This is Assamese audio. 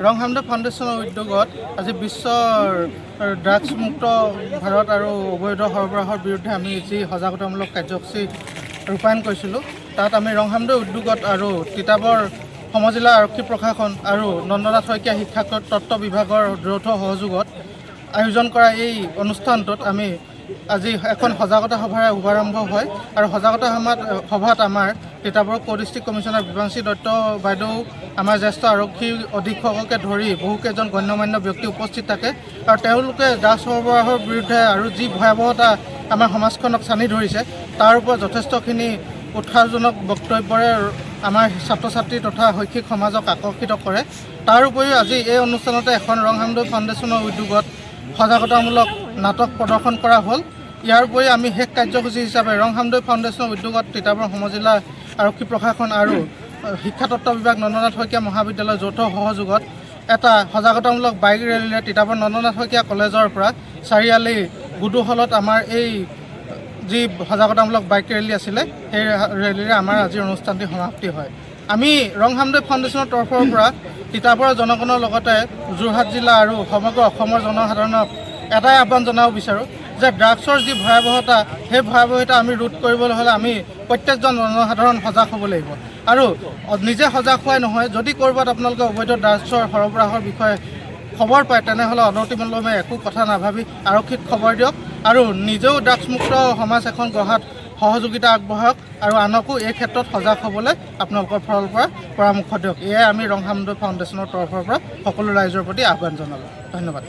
ৰং হামদে ফাউণ্ডেশ্যনৰ উদ্যোগত আজি বিশ্বৰ ড্ৰাগছমুক্ত ভাৰত আৰু অবৈধ সৰবৰাহৰ বিৰুদ্ধে আমি যি সজাগতামূলক কাৰ্যসূচী ৰূপায়ণ কৰিছিলোঁ তাত আমি ৰং হামদে উদ্যোগত আৰু তিতাবৰ সমজিলা আৰক্ষী প্ৰশাসন আৰু নন্দনাথ শইকীয়া শিক্ষা তত্ত্ব বিভাগৰ যৌথ সহযোগত আয়োজন কৰা এই অনুষ্ঠানটোত আমি আজি এখন সজাগতা সভাৰ শুভাৰম্ভ হয় আৰু সজাগতা সভাত আমাৰ তিতাবৰ ডিষ্ট্ৰিক্ট কমিশ্যনাৰ বিভাংশী দত্ত বাইদেউ আমাৰ জ্যেষ্ঠ আৰক্ষী অধীক্ষককে ধৰি বহুকেইজন গণ্যমান্য ব্যক্তি উপস্থিত থাকে আৰু তেওঁলোকে ড্ৰাগছ সৰবৰাহৰ বিৰুদ্ধে আৰু যি ভয়াৱহতা আমাৰ সমাজখনক চানি ধৰিছে তাৰ ওপৰত যথেষ্টখিনি উৎসাহজনক বক্তব্যৰে আমাৰ ছাত্ৰ ছাত্ৰী তথা শৈক্ষিক সমাজক আকৰ্ষিত কৰে। তাৰ উপৰিও আজি এই অনুষ্ঠানতে এখন ৰং হামদে ফাউণ্ডেশ্যনৰ উদ্যোগত সজাগতামূলক নাটক প্ৰদৰ্শন কৰা হ'ল। ইয়াৰ উপৰি আমি শেষ কাৰ্যসূচী হিচাপে ৰং হামদে ফাউণ্ডেশ্যনৰ উদ্যোগত তিতাবৰ সমজিলা আৰক্ষী প্ৰশাসন আৰু শিক্ষা তত্ত্ব বিভাগ নন্দনাথ শইকীয়া মহাবিদ্যালয়ৰ যৌথ সহযোগত এটা সজাগতামূলক বাইক ৰেলীৰে তিতাবৰ নন্দনাথ শইকীয়া কলেজৰ পৰা চাৰিআলি গুডু হলত আমাৰ এই যি সজাগতামূলক বাইক ৰেলী আছিলে সেই ৰেলীৰে আমাৰ আজিৰ অনুষ্ঠানটি সমাপ্তি হয়। আমি ৰং হামদে ফাউণ্ডেশ্যনৰ তৰফৰ পৰা তিতাবৰৰ জনগণৰ লগতে যোৰহাট জিলা আৰু সমগ্ৰ অসমৰ জনসাধাৰণক এটাই আহ্বান জনাব বিচাৰোঁ যে ড্ৰাগছৰ যি ভয়াৱহতা সেই ভয়াৱহতা আমি ৰোধ কৰিবলৈ হ'লে আমি প্ৰত্যেকজন জনসাধাৰণ সজাগ হ'ব লাগিব আৰু নিজে সজাগ হোৱাই নহয়, যদি ক'ৰবাত আপোনালোকে অবৈধ ড্ৰাগছৰ সৰবৰাহৰ বিষয়ে খবৰ পায় তেনেহ'লে অনতিবিলম্বে একো কথা নাভাবি আৰক্ষীক খবৰ দিয়ক আৰু নিজেও ড্ৰাগছমুক্ত সমাজ এখন গঢ়াত সহযোগিতা আগবঢ়াওক আৰু আনকো এই ক্ষেত্ৰত সজাগ হ'বলৈ আপোনালোকৰ ফালৰ পৰা পৰামৰ্শ দিয়ক। এয়াই আমি ৰং হামদে ফাউণ্ডেশ্যনৰ তৰফৰ পৰা সকলো ৰাইজৰ প্ৰতি আহ্বান জনালোঁ। ধন্যবাদ।